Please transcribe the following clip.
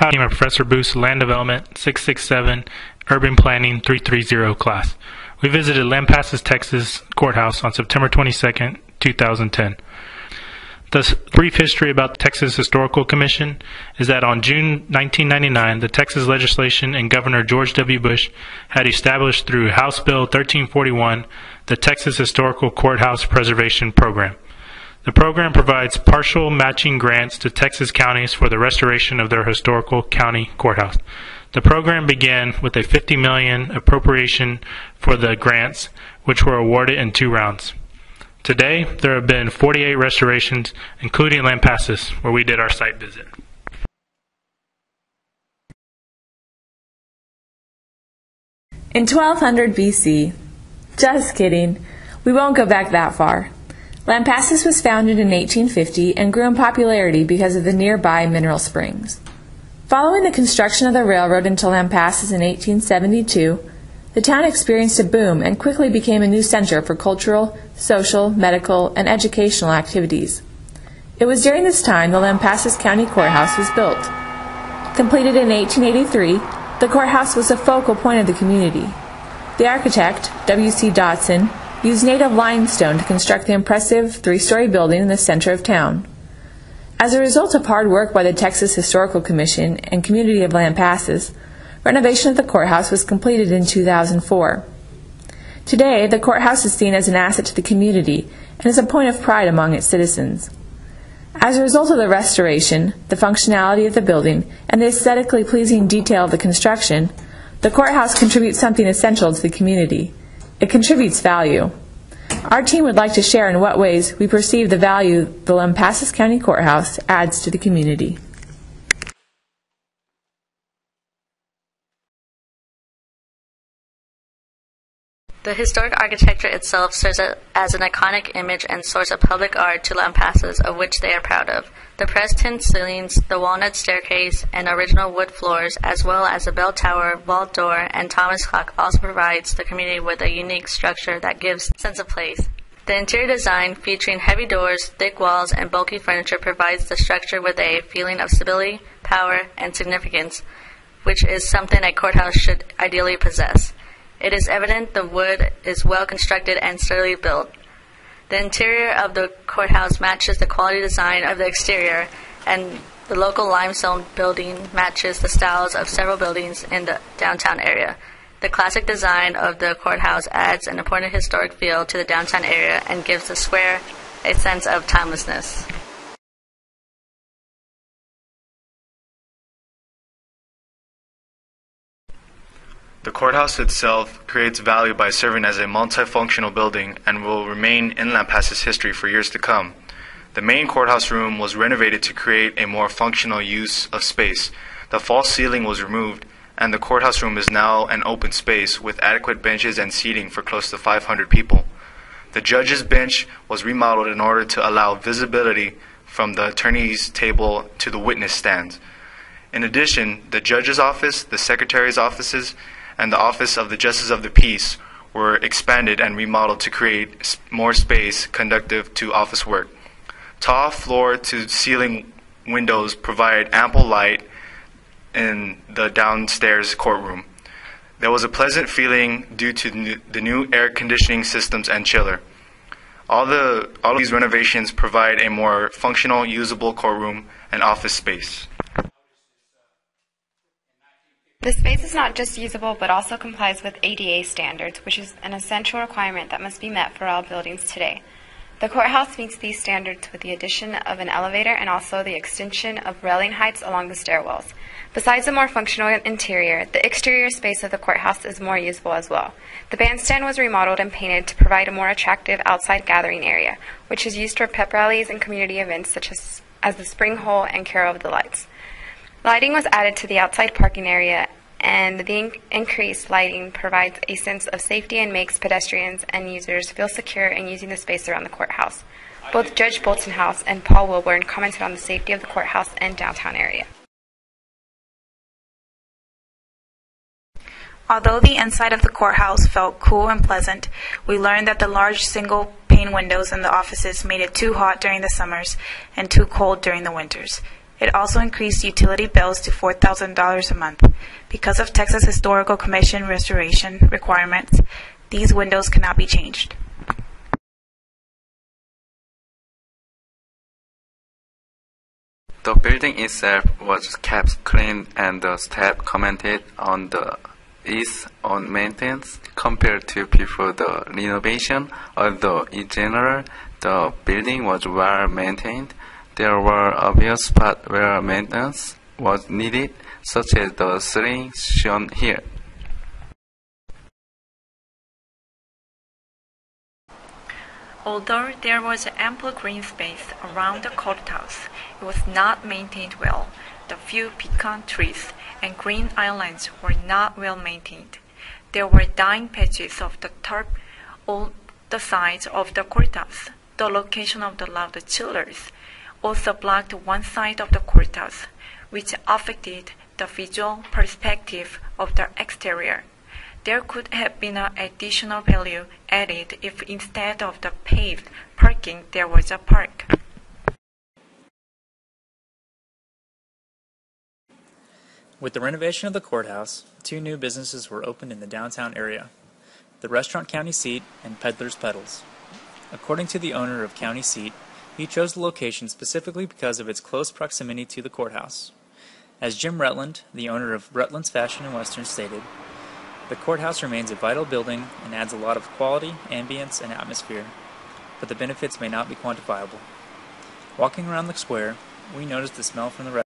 Hi, I'm Professor Booth's Land Development 667 Urban Planning 330 class. We visited Lampasas, Texas Courthouse on September 22nd, 2010. The brief history about the Texas Historical Commission is that on June 1999, the Texas legislation and Governor George W. Bush had established through House Bill 1341 the Texas Historical Courthouse Preservation Program. The program provides partial matching grants to Texas counties for the restoration of their historical county courthouse. The program began with a $50 million appropriation for the grants, which were awarded in 2 rounds. Today, there have been 48 restorations, including Lampasas, where we did our site visit. In 1200 BC, just kidding, we won't go back that far. Lampasas was founded in 1850 and grew in popularity because of the nearby mineral springs. Following the construction of the railroad into Lampasas in 1872, the town experienced a boom and quickly became a new center for cultural, social, medical, and educational activities. It was during this time the Lampasas County Courthouse was built. Completed in 1883, the courthouse was a focal point of the community. The architect, W.C. Dotson, used native limestone to construct the impressive 3-story building in the center of town. As a result of hard work by the Texas Historical Commission and community of Lampasas, renovation of the courthouse was completed in 2004. Today, the courthouse is seen as an asset to the community and is a point of pride among its citizens. As a result of the restoration, the functionality of the building, and the aesthetically pleasing detail of the construction, the courthouse contributes something essential to the community. It contributes value. Our team would like to share in what ways we perceive the value the Lampasas County Courthouse adds to the community. The historic architecture itself serves as an iconic image and source of public art to Lampasas, of which they are proud of. The pressed-tin ceilings, the walnut staircase, and original wood floors, as well as the bell tower, vault door, and Thomas clock also provides the community with a unique structure that gives a sense of place. The interior design, featuring heavy doors, thick walls, and bulky furniture, provides the structure with a feeling of stability, power, and significance, which is something a courthouse should ideally possess. It is evident the wood is well constructed and sturdily built. The interior of the courthouse matches the quality design of the exterior, and the local limestone building matches the styles of several buildings in the downtown area. The classic design of the courthouse adds an important historic feel to the downtown area and gives the square a sense of timelessness. The courthouse itself creates value by serving as a multifunctional building and will remain in Lampasas history for years to come. The main courthouse room was renovated to create a more functional use of space. The false ceiling was removed, and the courthouse room is now an open space with adequate benches and seating for close to 500 people. The judge's bench was remodeled in order to allow visibility from the attorney's table to the witness stands. In addition, the judge's office, the secretary's offices, and the Office of the Justice of the Peace were expanded and remodeled to create more space conducive to office work. Tall floor-to-ceiling windows provide ample light in the downstairs courtroom. There was a pleasant feeling due to the new air conditioning systems and chiller. All these renovations provide a more functional, usable courtroom and office space. The space is not just usable, but also complies with ADA standards, which is an essential requirement that must be met for all buildings today. The courthouse meets these standards with the addition of an elevator and also the extension of railing heights along the stairwells. Besides a more functional interior, the exterior space of the courthouse is more usable as well. The bandstand was remodeled and painted to provide a more attractive outside gathering area, which is used for pep rallies and community events such as the Spring Hole and Carol of the Lights. Lighting was added to the outside parking area, and the increased lighting provides a sense of safety and makes pedestrians and users feel secure in using the space around the courthouse. Both Judge Boltonhouse and Paul Wilburn commented on the safety of the courthouse and downtown area. Although the inside of the courthouse felt cool and pleasant, we learned that the large single-pane windows in the offices made it too hot during the summers and too cold during the winters. It also increased utility bills to $4,000 a month. Because of Texas Historical Commission restoration requirements, these windows cannot be changed. The building itself was kept clean and the staff commented on the ease on maintenance compared to before the renovation. Although in general the building was well maintained, there were obvious spots where maintenance was needed, such as the ceiling shown here. Although there was ample green space around the courthouse, it was not maintained well. The few pecan trees and green islands were not well maintained. There were dying patches of the turf on the sides of the courthouse. The location of the loud chillers also blocked one side of the courthouse, which affected the visual perspective of the exterior. There could have been an additional value added if instead of the paved parking there was a park. With the renovation of the courthouse, 2 new businesses were opened in the downtown area, the Restaurant County Seat and Peddler's Pedals. According to the owner of County Seat, he chose the location specifically because of its close proximity to the courthouse. As Jim Rutland, the owner of Rutland's Fashion and Western, stated, "The courthouse remains a vital building and adds a lot of quality, ambience, and atmosphere, but the benefits may not be quantifiable. Walking around the square, we noticed the smell from the